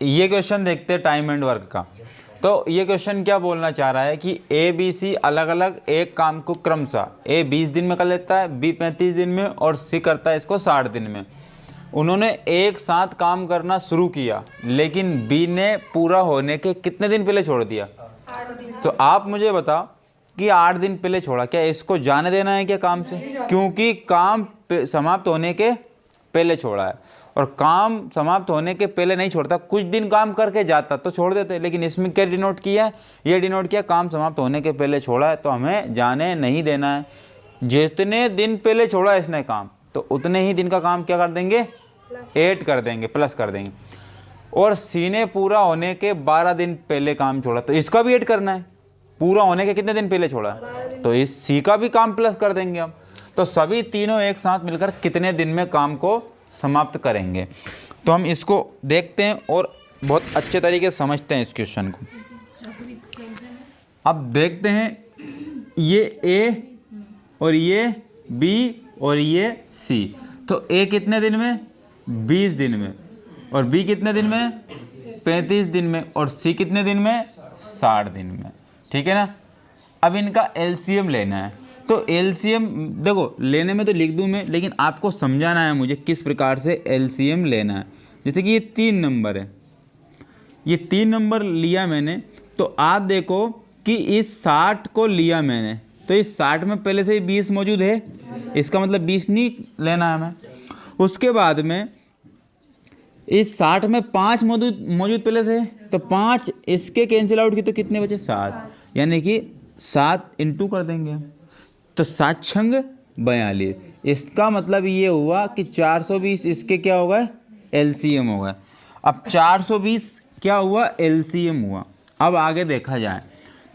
ये क्वेश्चन देखते हैं टाइम एंड वर्क का। तो ये क्वेश्चन क्या बोलना चाह रहा है कि ए बी सी अलग अलग एक काम को क्रमशः ए 20 दिन में कर लेता है, बी 35 दिन में और सी करता है इसको 60 दिन में। उन्होंने एक साथ काम करना शुरू किया लेकिन बी ने पूरा होने के कितने दिन पहले छोड़ दिया? 8 दिन। तो आप मुझे बताओ कि 8 दिन पहले छोड़ा, क्या इसको जाने देना है क्या काम से? क्योंकि काम समाप्त होने के पहले छोड़ा है, और काम समाप्त होने के पहले नहीं छोड़ता, कुछ दिन काम करके जाता तो छोड़ देते। लेकिन इसमें क्या डिनोट किया है? ये डिनोट किया काम समाप्त होने के पहले छोड़ा है, तो हमें जाने नहीं देना है। जितने दिन पहले छोड़ा इसने काम, तो उतने ही दिन का काम क्या कर देंगे? ऐड कर देंगे, प्लस कर देंगे। और सी ने पूरा होने के 12 दिन पहले काम छोड़ा, तो इसका भी ऐड करना है। पूरा होने के कितने दिन पहले छोड़ा है, तो इस सी का भी काम प्लस कर देंगे हम। तो सभी तीनों एक साथ मिलकर कितने दिन में काम को समाप्त करेंगे। तो हम इसको देखते हैं और बहुत अच्छे तरीके से समझते हैं इस क्वेश्चन को। अब देखते हैं, ये ए और ये बी और ये सी। तो ए कितने दिन में? 20 दिन में। और बी कितने दिन में? 35 दिन में। और सी कितने दिन में? 60 दिन में। ठीक है ना। अब इनका एलसीएम लेना है। तो एलसीएम देखो, लेने में तो लिख दूं मैं, लेकिन आपको समझाना है मुझे किस प्रकार से एलसीएम लेना है। जैसे कि ये 3 नंबर है, ये 3 नंबर लिया मैंने, तो आप देखो कि इस 60 को लिया मैंने, तो इस 60 में पहले से ही 20 मौजूद है, इसका मतलब 20 नहीं लेना है हमें। उसके बाद में इस 60 में 5 मौजूद पहले से, तो 5 इसके कैंसिल आउट की, तो कितने बचे? 7, यानी कि 7 इंटू कर देंगे, तो 7 छंग 42। इसका मतलब ये हुआ कि 420 इसके क्या होगा? एलसीएम होगा। अब 420 क्या हुआ? एलसीएम हुआ। अब आगे देखा जाए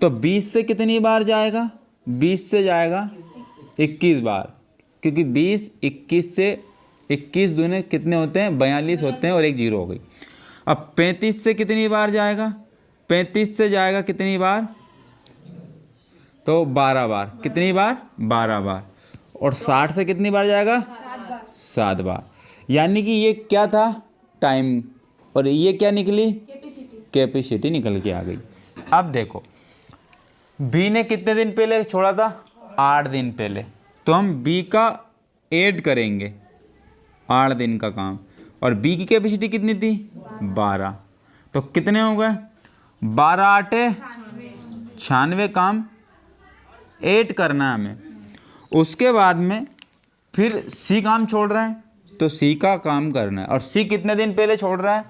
तो 20 से कितनी बार जाएगा? 20 से जाएगा 21 बार, क्योंकि 20 21 से 21 दूने कितने होते हैं? 42 होते हैं, और एक जीरो हो गई। अब 35 से कितनी बार जाएगा? 35 से जाएगा कितनी बार? तो 12 बार। कितनी बार? 12 बार। और 60 से कितनी बार जाएगा? 7 बार। यानी कि ये क्या था? टाइम, और ये क्या निकली? कैपेसिटी निकल के आ गई। अब देखो, बी ने कितने दिन पहले छोड़ा था? 8 दिन पहले। तो हम बी का ऐड करेंगे 8 दिन का काम, और बी की कैपेसिटी कितनी थी? 12। तो कितने हो गए? 12 8 96 काम ऐड करना है हमें। उसके बाद में फिर सी काम छोड़ रहा है, तो सी का काम करना है। और सी कितने दिन पहले छोड़ रहा है?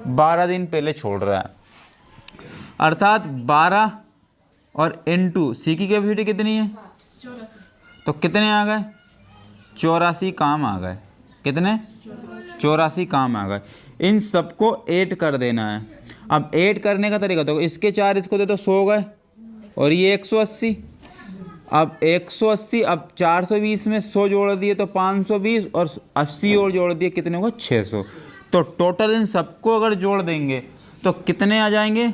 12 दिन पहले छोड़ रहा है। अर्थात 12 और इनटू सी की कैपेसिटी कितनी है? 84। तो कितने आ गए? 84 काम आ गए। कितने? 84 काम आ गए। इन सबको ऐड कर देना है। अब ऐड करने का तरीका तो इसके 4 इसको दे तो 100 गए, और ये 180। अब 180, अब 420 में 100 जोड़ दिए तो 520, और 80 और जोड़ दिए कितने होगा? 600। तो टोटल इन सबको अगर जोड़ देंगे तो कितने आ जाएंगे?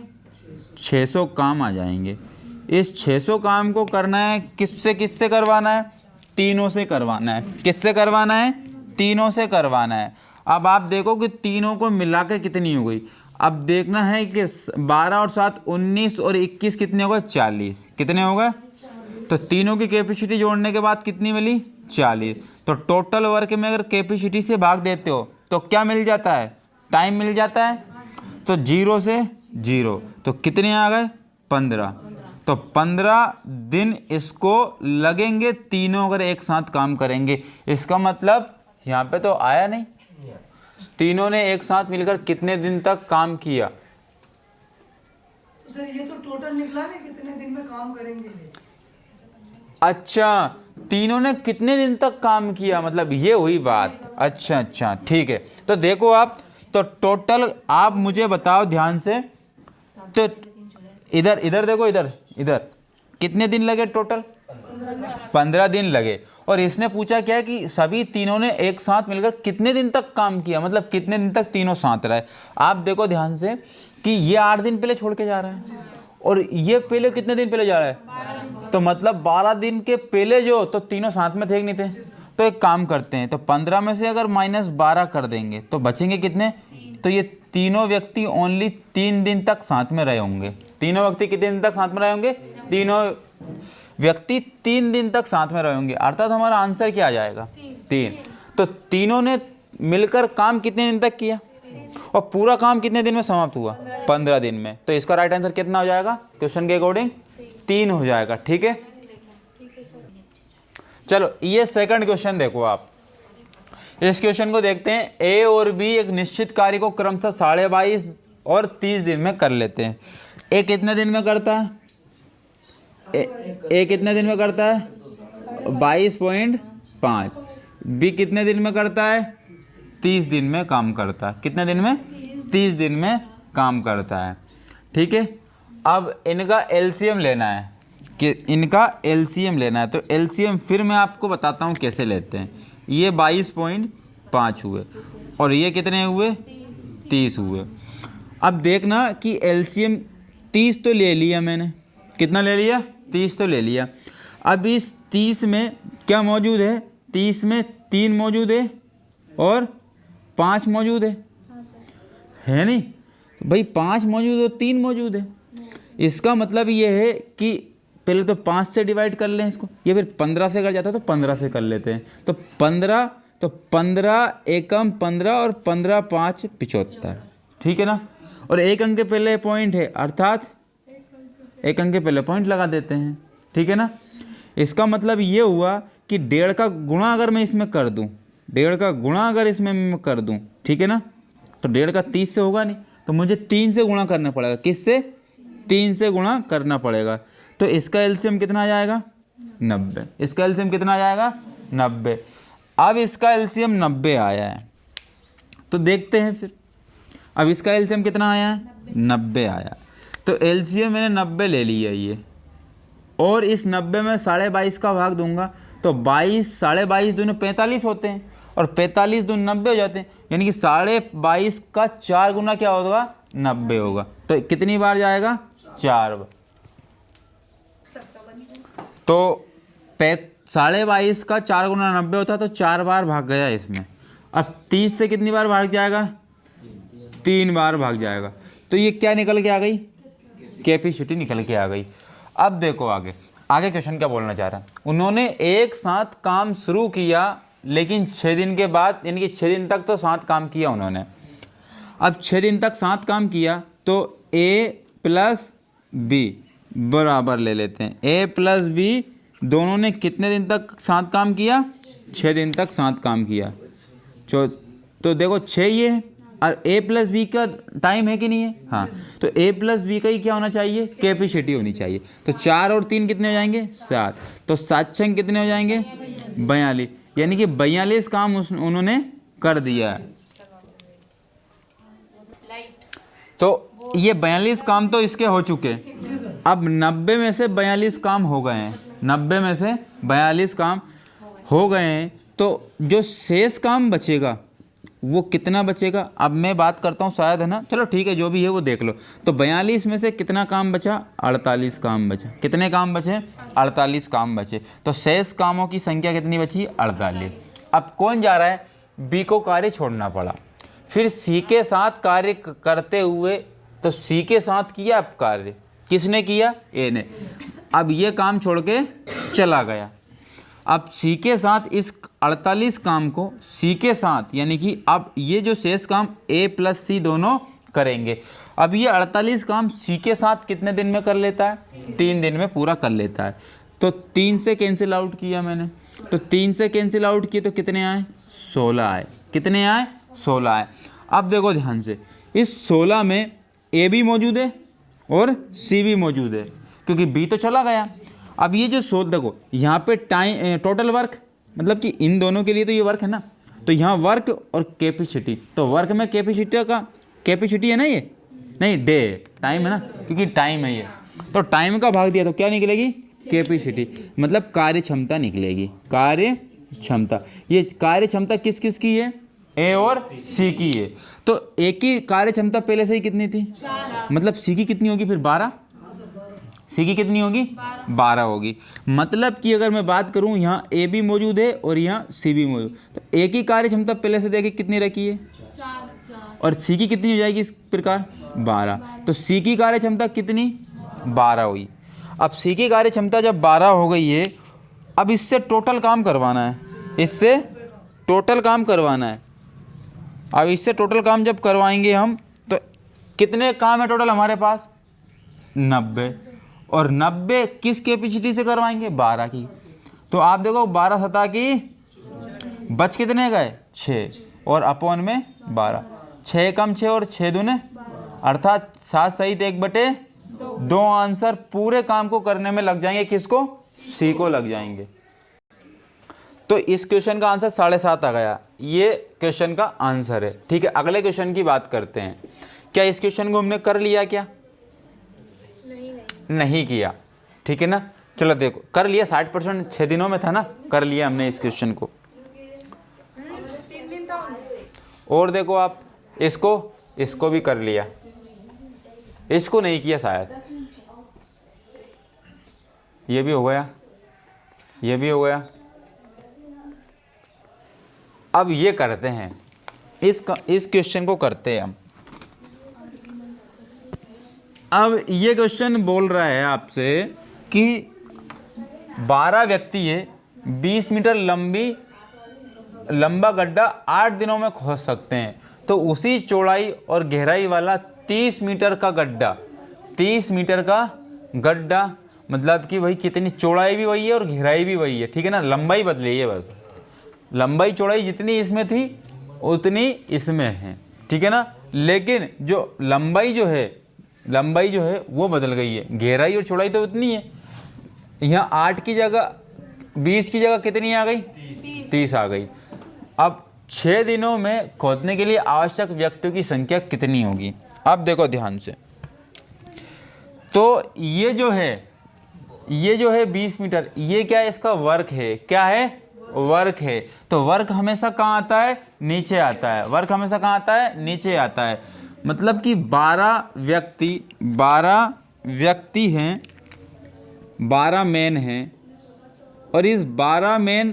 600 काम आ जाएंगे। इस 600 काम को करना है किससे किससे करवाना है? तीनों से करवाना है। किससे करवाना है? तीनों से करवाना है। अब आप देखो कि तीनों को मिला के कितनी हो गई। अब देखना है कि 12 और 7 19 और 21 कितने हो गए? 40। कितने हो गए? तो तीनों की कैपेसिटी जोड़ने के बाद कितनी मिली? 40। तो टोटल वर्क में अगर कैपेसिटी से भाग देते हो तो क्या मिल जाता है? टाइम मिल जाता है। तो 0 से 0, तो कितने आ गए? 15। तो 15 दिन इसको लगेंगे, तीनों अगर एक साथ काम करेंगे। इसका मतलब यहाँ पे तो आया नहीं, तीनों ने एक साथ मिलकर कितने दिन तक काम किया? तो सर ये तो टोटल निकला नहीं, कितने दिन में काम करेंगे? अच्छा, तीनों ने कितने दिन तक काम किया, मतलब ये हुई बात। अच्छा, ठीक है। तो देखो आप, तो टोटल आप मुझे बताओ ध्यान से, तो इधर देखो, इधर कितने दिन लगे टोटल? 15 दिन लगे। और इसने पूछा क्या है कि सभी तीनों ने एक साथ मिलकर कितने दिन तक काम किया, मतलब कितने दिन तक तीनों साथ रहे। आप देखो ध्यान से कि ये 8 दिन पहले छोड़ के जा रहा है, और ये पहले कितने दिन पहले जा रहा है? तो मतलब 12 दिन के पहले जो, तो तीनों साथ में थे कि नहीं थे? तो एक काम करते हैं, तो 15 में से अगर -12 कर देंगे तो बचेंगे कितने? तो ये तीनों व्यक्ति ओनली 3 दिन तक साथ में रहे होंगे। तीनों व्यक्ति कितने दिन तक साथ में रहे होंगे? तीनों व्यक्ति 3 दिन तक साथ में रहे होंगे, अर्थात हमारा आंसर क्या आ जाएगा? 3। तो तीनों ने मिलकर काम कितने दिन तक किया और पूरा काम कितने दिन में समाप्त हुआ? 15 दिन में। तो इसका राइट आंसर कितना हो जाएगा क्वेश्चन के अकॉर्डिंग? 3 हो जाएगा। ठीक है, चलो ये सेकंड क्वेश्चन देखो आप। इस क्वेश्चन को देखते हैं। ए और बी एक निश्चित कार्य को क्रमशः 22.5 और 30 दिन में कर लेते हैं। ए कितने दिन में करता है? ए कितने दिन में करता है? 22.5। बी कितने दिन में करता है? 30 दिन में काम करता है। कितने दिन में? 30 दिन में काम करता है। ठीक है, अब इनका एलसीएम लेना है कि इनका एलसीएम लेना है। तो एलसीएम फिर मैं आपको बताता हूँ कैसे लेते हैं। ये 22.5 हुए और ये कितने हुए? 30 हुए। अब देखना कि एलसीएम 30 तो ले लिया मैंने। कितना ले लिया? 30 तो ले लिया। अब इस 30 में क्या मौजूद है? 30 में 3 मौजूद है और 5 मौजूद है नहीं? तो भाई 5 मौजूद और 3 मौजूद है। इसका मतलब ये है कि पहले तो 5 से डिवाइड कर लें इसको, ये फिर 15 से कर जाता है तो 15 से कर लेते हैं। तो 15 एकम 15 और 15 5 75। ठीक है ना? और एक अंक के पहले पॉइंट है, अर्थात एक अंक के पहले पॉइंट लगा देते हैं। ठीक है ना? इसका मतलब ये हुआ कि 1.5 का गुणा अगर मैं इसमें कर दूं, 1.5 का गुणा अगर इसमें मैं कर दूं, ठीक है ना, तो 1.5 का 30 से होगा नहीं, तो मुझे 3 से गुणा करना पड़ेगा। किससे? 3 से गुणा करना पड़ेगा। तो इसका एलसीएम कितना आ जाएगा? 90। इसका एलसीएम कितना आ जाएगा? 90। अब इसका एलसीएम 90 आया है तो देखते हैं फिर। अब इसका एलसीएम कितना आया है? 90 आया। तो एलसीएम मैंने 90 ले लिया ये, और इस 90 में 22.5 का भाग दूंगा तो 22 22.5 दूनी 45 होते हैं और 45 दूनी 90 हो जाते हैं, यानी कि 22.5 का 4 गुना क्या होगा? 90 होगा। तो कितनी बार जाएगा? 4 बार। तो 22.5 का 4 गुना 90 होता है तो 4 बार भाग गया इसमें। अब 30 से कितनी बार भाग जाएगा? 3 बार भाग जाएगा। तो ये क्या निकल के आ गई? कैपेसिटी निकल के आ गई। अब देखो आगे क्वेश्चन क्या बोलना चाह रहा है। उन्होंने एक साथ काम शुरू किया लेकिन 6 दिन के बाद, यानी कि 6 दिन तक तो साथ काम किया उन्होंने। अब 6 दिन तक साथ काम किया तो ए प्लस बी बराबर ले लेते हैं। ए प्लस बी दोनों ने कितने दिन तक साथ काम किया? 6 दिन तक साथ काम किया। तो देखो 6 ये है और ए प्लस बी का टाइम है कि नहीं है? हाँ, तो ए प्लस बी का ही क्या होना चाहिए? कैपेसिटी होनी चाहिए। तो 4 और 3 कितने हो जाएंगे? 7। तो 7 6 कितने हो जाएंगे? 42, यानी कि 42 काम उन्होंने कर दिया है। तो ये 42 काम तो इसके हो चुके। अब 90 में से 42 काम हो गए हैं, 90 में से 42 काम हो गए हैं, तो जो शेष काम बचेगा वो कितना बचेगा? अब मैं बात करता हूँ शायद, है ना? चलो ठीक है, जो भी है वो देख लो। तो 42 में से कितना काम बचा? 48 काम बचा। कितने काम बचे? 48 काम बचे। तो शेष कामों की संख्या कितनी बची? 48। अब कौन जा रहा है? बी को कार्य छोड़ना पड़ा। फिर सी के साथ कार्य करते हुए, तो सी के साथ किया अब कार्य, किसने किया? ए ने। अब ये काम छोड़ के चला गया। अब सी के साथ इस 48 काम को सी के साथ, यानी कि अब ये जो शेष काम ए प्लस सी दोनों करेंगे। अब ये 48 काम सी के साथ कितने दिन में कर लेता है? 3 दिन में पूरा कर लेता है। तो 3 से कैंसिल आउट किया मैंने, तो 3 से कैंसिल आउट किए तो कितने आए? 16 आए। कितने आए? 16 आए। अब देखो ध्यान से, इस 16 में ए भी मौजूद है और सी भी मौजूद है, क्योंकि बी तो चला गया। अब ये जो 16, देखो यहाँ पे टाइम टोटल वर्क, मतलब कि इन दोनों के लिए तो ये वर्क है ना, तो यहाँ वर्क और कैपेसिटी, तो वर्क में कैपेसिटी है ना, ये नहीं डे टाइम है ना, क्योंकि टाइम है ये, तो टाइम का भाग दिया तो क्या निकलेगी? कैपेसिटी, मतलब कार्य क्षमता निकलेगी। कार्य क्षमता, ये कार्य क्षमता किस किस की है? ए और सी की है। तो ए की कार्य क्षमता पहले से ही कितनी थी? मतलब सी की कितनी होगी फिर? 12। सी की कितनी होगी? 12 होगी। मतलब कि अगर मैं बात करूं, यहाँ ए भी मौजूद है और यहाँ सी भी मौजूद, तो ए की कार्य क्षमता पहले से देखिए कितनी रखी है? और सी की कितनी हो जाएगी इस प्रकार 12। तो सी की कार्य क्षमता कितनी 12 हुई। अब सी की कार्य क्षमता जब 12 हो गई है, अब इससे टोटल काम करवाना है, इससे टोटल काम करवाना है। अब इससे टोटल काम जब करवाएंगे हम तो कितने काम है टोटल हमारे पास 90, और 90 किस कैपेसिटी से करवाएंगे 12 की। तो आप देखो 12 सतह की बच कितने गए 6 और अपॉन में 12, 6 कम 6 और 6 दूने, अर्थात 7 सहित 1/2 आंसर पूरे काम को करने में लग जाएंगे। किसको सी को लग जाएंगे। तो इस क्वेश्चन का आंसर 7.5 आ गया। ये क्वेश्चन का आंसर है। ठीक है, अगले क्वेश्चन की बात करते हैं। क्या इस क्वेश्चन को हमने कर लिया क्या? नहीं किया। ठीक है ना, चलो देखो कर लिया 60%, 6 दिनों में था ना, कर लिया हमने इस क्वेश्चन को। और देखो आप इसको भी कर लिया, इसको नहीं किया शायद। ये भी हो गया, ये भी हो गया। अब ये करते हैं, इस क्वेश्चन को करते हैं हम। अब ये क्वेश्चन बोल रहा है आपसे कि 12 व्यक्ति है, 20 मीटर लंबा गड्ढा 8 दिनों में खोद सकते हैं। तो उसी चौड़ाई और गहराई वाला 30 मीटर का गड्ढा, 30 मीटर का गड्ढा मतलब कि भाई कितनी चौड़ाई भी वही है और गहराई भी वही है। ठीक है ना, लंबाई बदली है बस, लंबाई चौड़ाई जितनी इसमें थी उतनी इसमें है। ठीक है ना, लेकिन जो लंबाई जो है वो बदल गई है, गहराई और चौड़ाई तो उतनी है। यहाँ 8 की जगह 20 की जगह कितनी आ गई 30 आ गई। अब 6 दिनों में खोदने के लिए आवश्यक व्यक्तियों की संख्या कितनी होगी? अब देखो ध्यान से, तो ये जो है 20 मीटर, ये क्या है इसका वर्क है, क्या है वर्क है। तो वर्क हमेशा कहाँ आता है नीचे आता है, वर्क हमेशा कहाँ आता है नीचे आता है। मतलब कि 12 व्यक्ति हैं, 12 मैन हैं, और इस 12 मैन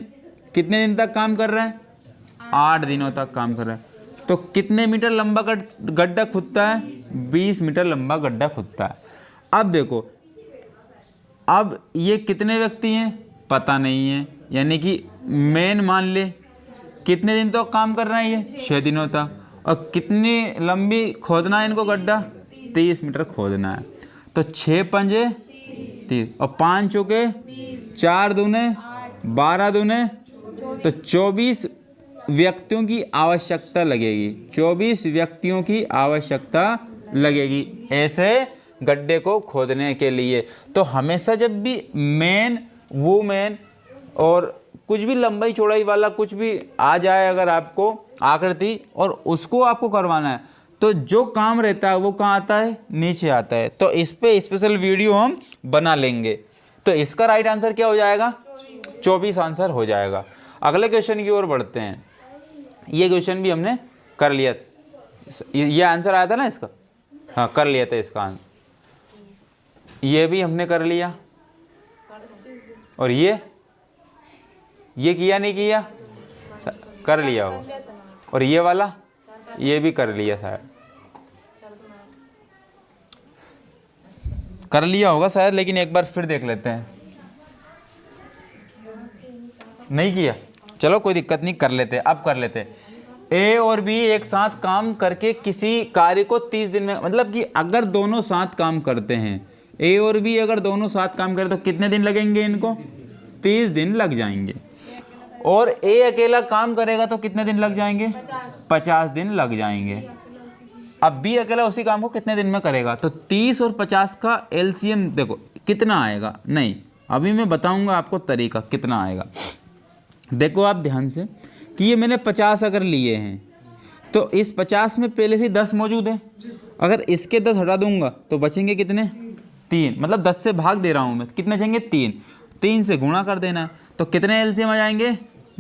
कितने दिन तक काम कर रहे हैं 8 दिनों तक काम कर रहे हैं। तो कितने मीटर लंबा गड्ढा खुदता है 20 मीटर लंबा गड्ढा खुदता है। अब देखो, अब ये कितने व्यक्ति हैं पता नहीं है, यानी कि मेन मान ले कितने दिन तक काम कर रहे हैं ये 6 दिनों तक, और कितनी लंबी खोदना है इनको गड्ढा 30 मीटर खोदना है। तो 6 पंजे 30 और 5 चौके 4 दूने 12 दूने, तो 24 व्यक्तियों की आवश्यकता लगेगी, 24 व्यक्तियों की आवश्यकता लगेगी ऐसे गड्ढे को खोदने के लिए। तो हमेशा जब भी मैन वूमेन और कुछ भी लंबाई चौड़ाई वाला कुछ भी आ जाए अगर आपको आकृति और उसको आपको करवाना है, तो जो काम रहता है वो कहाँ आता है नीचे आता है। तो इस पे स्पेशल वीडियो हम बना लेंगे। तो इसका राइट आंसर क्या हो जाएगा 24 आंसर हो जाएगा। अगले क्वेश्चन की ओर बढ़ते हैं। ये क्वेश्चन भी हमने कर लिया, ये आंसर आया था ना इसका, हाँ कर लिया था इसका आंसर, ये भी हमने कर लिया। और ये किया नहीं किया कर लिया हो, और ये वाला ये भी कर लिया शायद, कर लिया होगा शायद, लेकिन एक बार फिर देख लेते हैं। नहीं किया, चलो कोई दिक्कत नहीं, कर लेते अब कर लेते। ए और बी एक साथ काम करके किसी कार्य को 30 दिन में, मतलब कि अगर दोनों साथ काम करते हैं, ए और बी अगर दोनों साथ काम करें तो कितने दिन लगेंगे इनको 30 दिन लग जाएंगे। और ए अकेला काम करेगा तो कितने दिन लग जाएंगे 50 दिन लग जाएंगे। अब बी अकेला उसी काम को कितने दिन में करेगा, तो 30 और 50 का एलसीएम देखो कितना आएगा, नहीं अभी मैं बताऊंगा आपको तरीका कितना आएगा। देखो आप ध्यान से कि ये मैंने 50 अगर लिए हैं तो इस 50 में पहले से 10 मौजूद है, अगर इसके 10 हटा दूंगा तो बचेंगे कितने 3, मतलब 10 से भाग दे रहा हूँ मैं, कितने बचेंगे 3 से गुणा कर देना है, तो कितने एलसीएम आ जाएंगे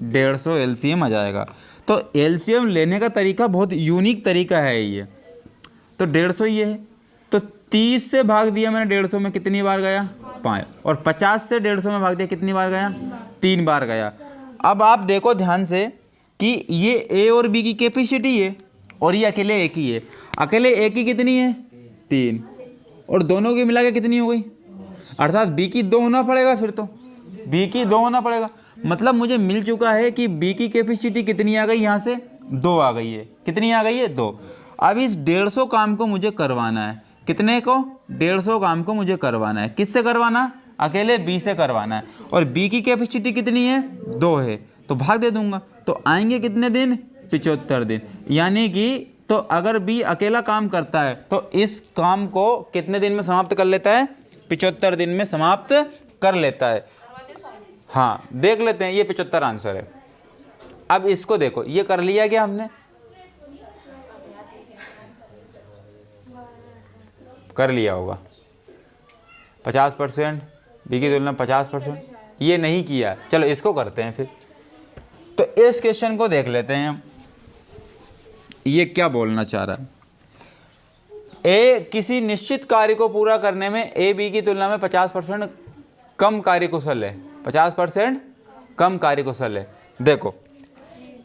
150 एलसीएम आ जाएगा। तो एलसीएम लेने का तरीका बहुत यूनिक तरीका है ये। तो 150 ये है, तो 30 से भाग दिया मैंने 150 में, कितनी बार गया 5, और 50 से 150 में भाग दिया कितनी बार गया 3 बार गया। अब आप देखो ध्यान से कि ये ए और बी की कैपेसिटी है और ये अकेले एक ही है। अकेले एक ही कितनी है? 3, और दोनों की मिला के कितनी हो गई? अर्थात बी की 2 होना पड़ेगा, फिर तो बी की 2 होना पड़ेगा। मतलब मुझे मिल चुका है कि बी की कैपेसिटी कितनी आ गई, यहाँ से 2 आ गई है। कितनी आ गई है? 2। अब इस 150 काम को मुझे करवाना है। कितने को? 150 काम को मुझे करवाना है। किससे करवाना? अकेले बी से करवाना है। और बी की कैपेसिटी कितनी है? 2 है, तो भाग दे दूंगा। तो आएंगे कितने दिन? 75 दिन। यानी कि तो अगर बी अकेला काम करता है तो इस काम को कितने दिन में समाप्त कर लेता है? 75 दिन में समाप्त कर लेता है। हाँ, देख लेते हैं, ये 75 आंसर है। अब इसको देखो, ये कर लिया क्या हमने? कर लिया होगा 50%, बी की तुलना 50%। ये नहीं किया, चलो इसको करते हैं फिर। तो इस क्वेश्चन को देख लेते हैं, ये क्या बोलना चाह रहा है। ए किसी निश्चित कार्य को पूरा करने में ए बी की तुलना में 50% कम कार्यकुशल है। 50% कम कार्यकुशल है। देखो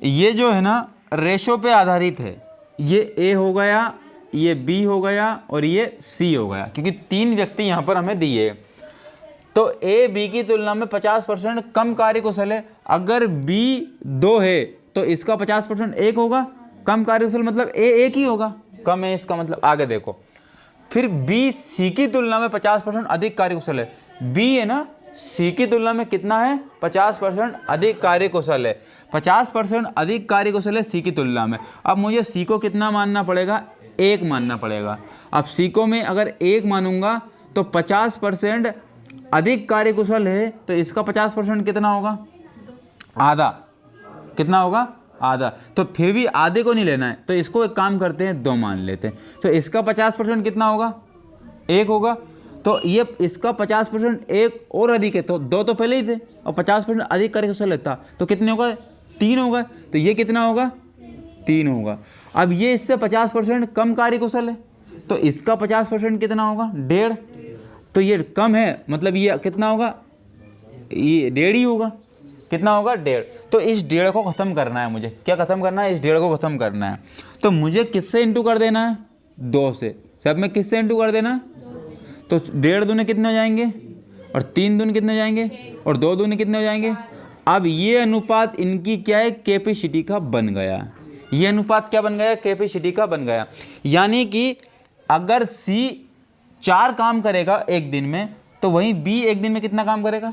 ये जो है ना रेशो पे आधारित है। ये ए हो गया, ये बी हो गया और ये सी हो गया, क्योंकि 3 व्यक्ति यहाँ पर हमें दिए। तो ए बी की तुलना में 50% कम कार्यकुशल है। अगर बी 2 है तो इसका 50% 1 होगा। कम कार्यकुशल मतलब ए 1 ही होगा, कम है इसका मतलब। आगे देखो, फिर बी सी की तुलना में 50% अधिक कार्यकुशल है। बी है ना सी की तुलना में कितना है? 50% अधिक कार्यकुशल है। 50% अधिक कार्यकुशल है सी की तुलना में। अब मुझे सी को कितना मानना पड़ेगा? 1 मानना पड़ेगा। अब सी को मैं अगर 1 मानूंगा तो 50% अधिक कार्यकुशल है, तो इसका 50% कितना होगा? आधा। कितना होगा? आधा। तो फिर भी आधे को नहीं लेना है, तो इसको एक काम करते हैं, 2 मान लेते हैं। तो इसका 50% कितना होगा? 1 होगा। तो ये इसका 50% 1 और अधिक है, तो 2 तो पहले ही थे, और 50% अधिक कार्यकुशल लेता तो कितने होगा? 3 होगा। तो ये कितना होगा? 3 होगा। अब ये इससे 50% कम कार्यकुशल है, तो इसका 50% कितना होगा? 1.5। तो ये कम है, मतलब ये कितना होगा? ये 1.5 ही होगा। कितना होगा? 1.5। तो इस 1.5 को ख़त्म करना है मुझे। क्या ख़त्म करना है? इस 1.5 को ख़त्म करना है। तो मुझे किससे इंटू कर देना है? 2 से। सब में किससे इंटू कर देना? तो 1.5 दूने कितने हो जाएंगे? और 3 दूने कितने हो जाएंगे? और 2 दूने कितने हो जाएंगे? अब ये अनुपात इनकी क्या है? कैपेसिटी का बन गया। ये अनुपात क्या बन गया? कैपेसिटी का बन गया। यानी कि अगर सी 4 काम करेगा एक दिन में, तो वहीं बी एक दिन में कितना काम करेगा?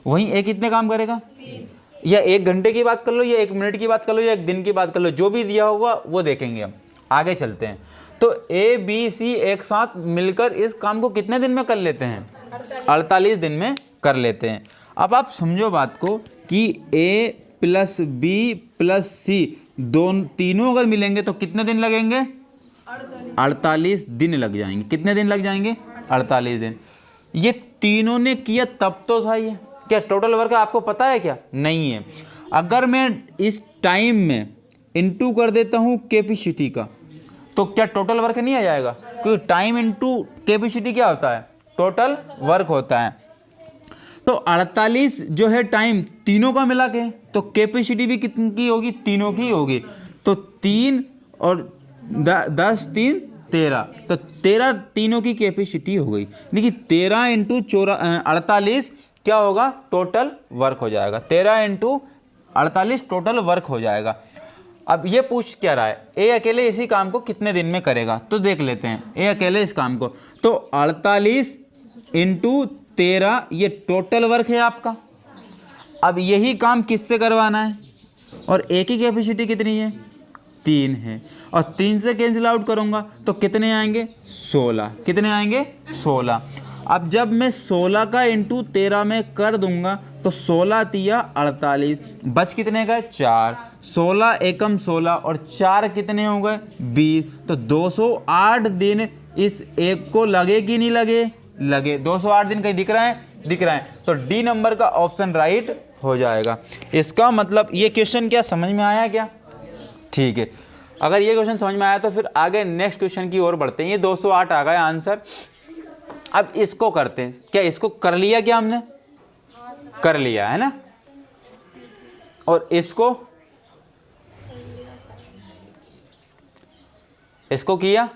वहीं ए कितने काम करेगा? या 1 घंटे की बात कर लो, या 1 मिनट की बात कर लो, या 1 दिन की बात कर लो, जो भी दिया होगा वो देखेंगे हम। आगे चलते हैं। तो ए बी सी एक साथ मिलकर इस काम को कितने दिन में कर लेते हैं? 48 दिन में कर लेते हैं। अब आप समझो बात को कि ए प्लस बी प्लस सी तीनों अगर मिलेंगे तो कितने दिन लगेंगे? 48 दिन लग जाएंगे। कितने दिन लग जाएंगे? 48 दिन। ये तीनों ने किया तब तो था। ये क्या टोटल वर्क आपको पता है क्या? नहीं है। अगर मैं इस टाइम में इंटू कर देता हूँ कैपेसिटी का, तो क्या टोटल वर्क नहीं आ जाएगा? क्योंकि टाइम इंटू कैपेसिटी क्या होता है? टोटल वर्क होता है। तो 48 जो है टाइम तीनों का मिला के, तो कैपेसिटी भी कितनी की होगी? तीनों की होगी। तो 3 और 10 3 13, तो 13 तीनों की कैपेसिटी हो गई। देखिए 13 इंटू 48 क्या होगा? टोटल वर्क हो जाएगा। 13 इंटू 48 टोटल वर्क हो जाएगा। अब ये पूछ क्या रहा है? ए अकेले इसी काम को कितने दिन में करेगा? तो देख लेते हैं ए अकेले इस काम को। तो 48 इंटू 13 ये टोटल वर्क है आपका। अब यही काम किससे करवाना है? और ए की कैपेसिटी कितनी है? 3 है। और 3 से कैंसिल आउट करूंगा तो कितने आएंगे? 16। कितने आएंगे? 16। अब जब मैं 16 का इंटू 13 में कर दूंगा तो 16 तिया 48, बच कितने गए? 4। 16 एकम 16 और 4 कितने हो गए? 20। तो 208 दिन इस एक को लगे कि नहीं लगे? लगे। 208 दिन कहीं दिख रहा है? दिख रहा है। तो डी नंबर का ऑप्शन राइट हो जाएगा। इसका मतलब ये क्वेश्चन क्या समझ में आया क्या? ठीक है। अगर ये क्वेश्चन समझ में आया तो फिर आगे नेक्स्ट क्वेश्चन की ओर बढ़ते हैं। ये 208 आ गया आंसर। अब इसको करते हैं। क्या इसको कर लिया? क्या हमने कर लिया है ना? और इसको इसको किया,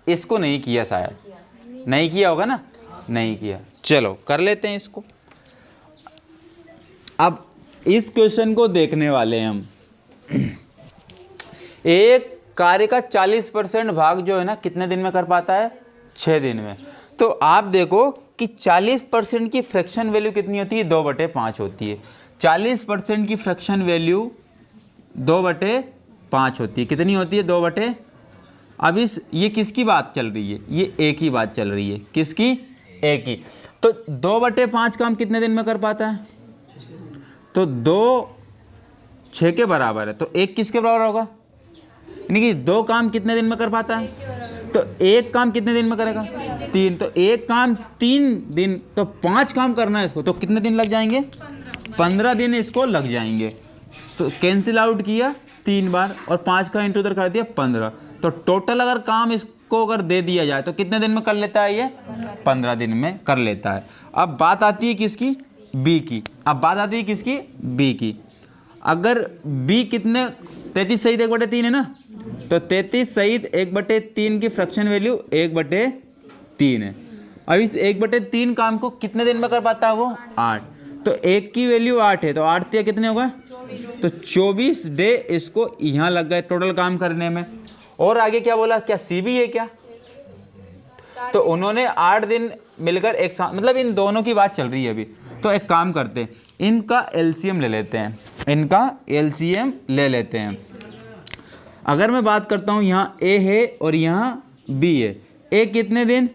इसको नहीं किया, शायद नहीं किया होगा ना, नहीं किया। चलो कर लेते हैं इसको। अब इस क्वेश्चन को देखने वाले हैं हम। एक कार्य का 40% भाग जो है ना कितने दिन में कर पाता है? 6 दिन में। तो आप देखो कि 40% की फ्रैक्शन वैल्यू कितनी होती है? 2/5 होती है। 40% की फ्रैक्शन वैल्यू 2/5 होती है। कितनी होती है? 2/। अब ये किसकी बात चल रही है? ये ए की बात चल रही है। किसकी? ए की। तो 2/5 काम कितने दिन में कर पाता है? तो 2 6 के बराबर है, तो 1 किसके बराबर होगा? यानी कि 2 काम कितने दिन में कर पाता है? तो 1 काम कितने दिन में करेगा? 3। तो 1 काम 3 दिन, तो 5 काम करना है इसको, तो कितने दिन लग जाएंगे? 15 दिन इसको लग जाएंगे। तो कैंसिल आउट किया 3 बार और 5 का इंटू उधर कर दिया 15। तो टोटल अगर काम इसको अगर दे दिया जाए तो कितने दिन में कर लेता है? ये 15 दिन में कर लेता है। अब बात आती है किसकी? बी की। अब बात आती है किसकी? बी की। अगर बी कितने 33 सहित 1/3 है ना, तो 33 सहित 1/3 की फ्रैक्शन वैल्यू 1/3 है। अब इस 1/3 काम को कितने दिन में कर पाता है वो? 8। तो 1 की वैल्यू 8 है, तो 8 तिया कितने होगा? तो 24 डे इसको यहाँ लग गए टोटल काम करने में। और आगे क्या बोला? क्या सी भी है क्या? तो उन्होंने 8 दिन मिलकर एक साथ, मतलब इन दोनों की बात चल रही है अभी। तो एक काम करते हैं, इनका एलसीएम ले लेते हैं। इनका एलसीएम ले लेते हैं। अगर मैं बात करता हूँ, यहाँ ए है और यहाँ बी है। ए कितने दिन?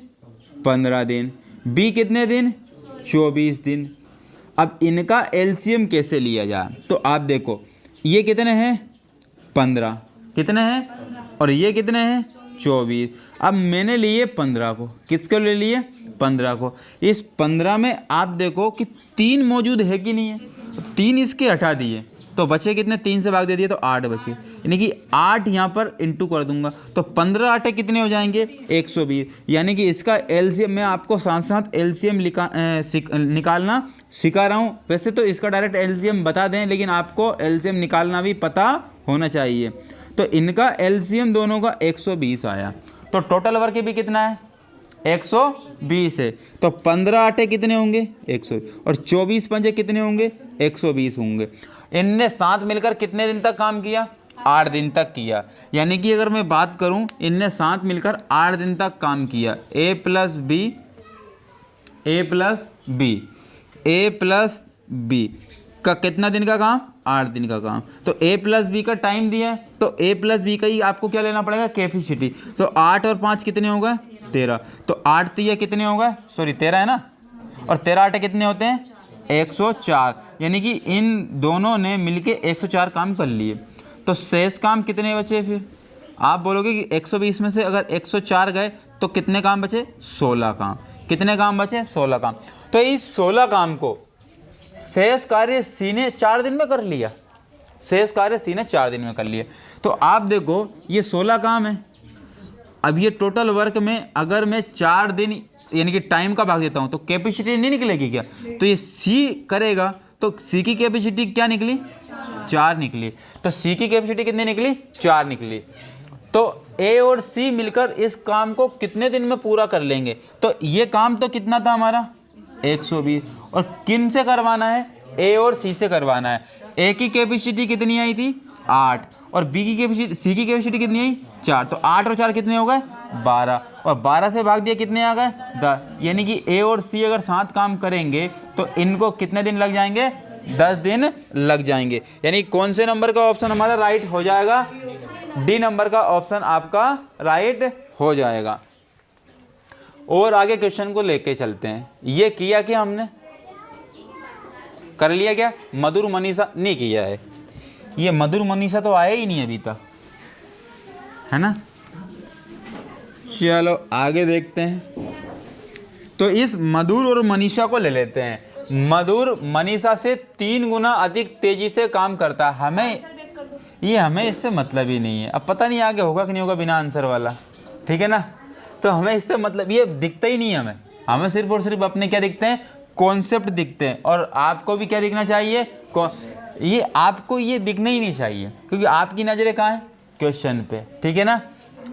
15 दिन। बी कितने दिन? 24 दिन। अब इनका एलसीएम कैसे लिया जाए? तो आप देखो, ये कितने हैं? 15। कितने हैं? और ये कितने हैं? 24। अब मैंने लिए 15 को। किसको ले लिए? 15 को। इस 15 में आप देखो कि 3 मौजूद है कि नहीं है? 3 इसके हटा दिए, तो बचे कितने? 3 से भाग दे दिए तो 8 बचे। यानी कि 8 यहाँ पर इंटू कर दूंगा, तो 15 8 कितने हो जाएंगे? 120। यानी कि इसका एलसीएम, मैं आपको साथ साथ एलसीएम निकालना सिखा रहा हूँ। वैसे तो इसका डायरेक्ट एलसीएम बता दें, लेकिन आपको एलसीएम निकालना भी पता होना चाहिए। तो इनका एलसीएम दोनों का 120 आया। तो टोटल वर्क भी कितना है? 120 है। तो 15 8 कितने होंगे? 100। और 24 पंजे कितने होंगे? 120 होंगे। इनने साथ मिलकर कितने दिन तक काम किया? 8 दिन तक किया। यानी कि अगर मैं बात करूं, इनने साथ मिलकर 8 दिन तक काम किया। ए प्लस बी का कितना दिन का काम? 8 दिन का काम। तो ए प्लस बी का टाइम दिया है, तो ए प्लस बी का ही आपको क्या लेना पड़ेगा? कैपेसिटी। तो 8 और 5 कितने हो गए? 13। तो 8 3 कितने हो गए? सॉरी 13 है ना, और 13 8 कितने होते हैं? 104। यानी कि इन दोनों ने मिलके 104 काम कर लिए। तो शेष काम कितने बचे? फिर आप बोलोगे कि 120 में से अगर 104 गए तो कितने काम बचे? 16 काम। कितने काम बचे? 16 काम। तो इस 16 काम को शेष कार्य सी ने 4 दिन में कर लिया। शेष कार्य सी ने 4 दिन में कर लिया। तो आप देखो ये 16 काम है। अब ये टोटल वर्क में अगर मैं 4 दिन यानी कि टाइम का भाग देता हूं तो कैपेसिटी नहीं निकलेगी क्या? तो ये सी करेगा तो सी की कैपेसिटी क्या निकली? 4 निकली। तो सी की कैपेसिटी कितनी निकली? 4 निकली। तो ए और सी मिलकर इस काम को कितने दिन में पूरा कर लेंगे? तो ये काम तो कितना था हमारा? 120। और किन से करवाना है? ए और सी से करवाना है। ए की कैपेसिटी कितनी आई थी? 8। और बी की कैपेसिटी, सी की कैपेसिटी कितनी आई? 4। तो 8 और 4 कितने हो गए? 12। और 12 से भाग दिया कितने आ गए? 10। यानी कि ए और सी अगर साथ काम करेंगे तो इनको कितने दिन लग जाएंगे? 10 दिन लग जाएंगे। यानी कौन से नंबर का ऑप्शन हमारा राइट हो जाएगा? डी नंबर का ऑप्शन आपका राइट हो जाएगा। और आगे क्वेश्चन को लेके चलते हैं। ये किया क्या हमने? कर लिया क्या? मधुर मनीषा नहीं किया है। ये मधुर मनीषा तो आया ही नहीं अभी तक, है ना। चलो आगे देखते हैं। तो इस मधुर और मनीषा को ले लेते हैं। मधुर मनीषा से 3 गुना अधिक तेजी से काम करता है। हमें इससे मतलब ही नहीं है। अब पता नहीं आगे होगा कि नहीं होगा बिना आंसर वाला, ठीक है ना। तो हमें इससे मतलब ये दिखता ही नहीं है। हमें सिर्फ और सिर्फ अपने क्या दिखते हैं? कॉन्सेप्ट दिखते हैं। और आपको भी क्या दिखना चाहिए? आपको ये दिखना ही नहीं चाहिए, क्योंकि आपकी नज़रें कहाँ है? क्वेश्चन पे, ठीक है ना।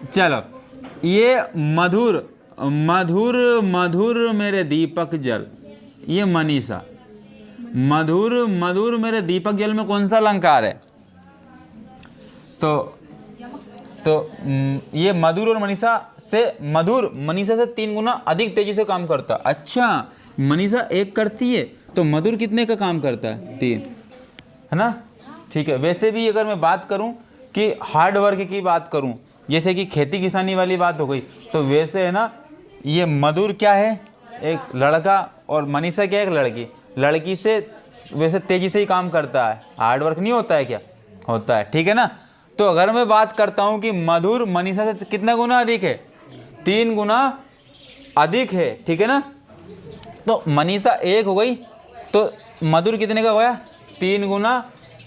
चलो, ये मधुर मधुर मधुर मेरे दीपक जल, ये मनीषा। मधुर मधुर मेरे दीपक जल में कौन सा अलंकार है? तो ये मधुर और मनीषा से, मधुर मनीषा से 3 गुना अधिक तेजी से काम करता है। अच्छा, मनीषा 1 करती है तो मधुर कितने का काम करता है? 3, है ना? ठीक है। वैसे भी अगर मैं बात करूं कि हार्ड वर्क की बात करूं, जैसे कि खेती किसानी वाली बात हो गई, तो वैसे है ना, ये मधुर क्या है? एक लड़का, और मनीषा क्या है? एक लड़की। लड़की से वैसे तेजी से ही काम करता है, हार्ड वर्क नहीं होता है क्या? होता है, ठीक है ना? तो अगर मैं बात करता हूं कि मधुर मनीषा से कितना गुना अधिक है? 3 गुना अधिक है, ठीक है ना? तो मनीषा 1 हो गई, तो मधुर कितने का हो गया? 3 गुना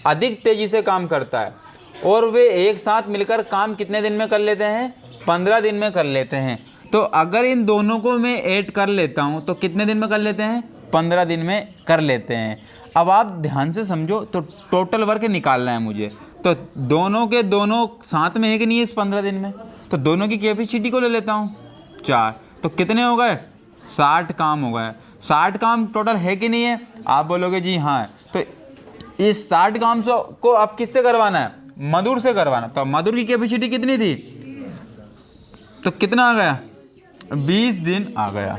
अधिक तेजी से काम करता है। और वे एक साथ मिलकर काम कितने दिन में कर लेते हैं? 15 दिन में कर लेते हैं। तो अगर इन दोनों को मैं ऐड कर लेता हूं तो कितने दिन में कर लेते हैं? 15 दिन में कर लेते हैं। अब आप ध्यान से समझो, तो टोटल वर्क निकालना है मुझे, तो दोनों के दोनों साथ में है कि नहीं है इस 15 दिन में? तो दोनों की कैपेसिटी को ले लेता हूँ 4, तो कितने हो गए? 60 काम हो गए। 60 काम टोटल है कि नहीं है? आप बोलोगे जी हाँ है। तो इस 60 काम को आप किससे करवाना है? मधुर से करवाना। तो मधुर की कैपेसिटी कितनी थी? तो कितना आ गया? 20 दिन आ गया।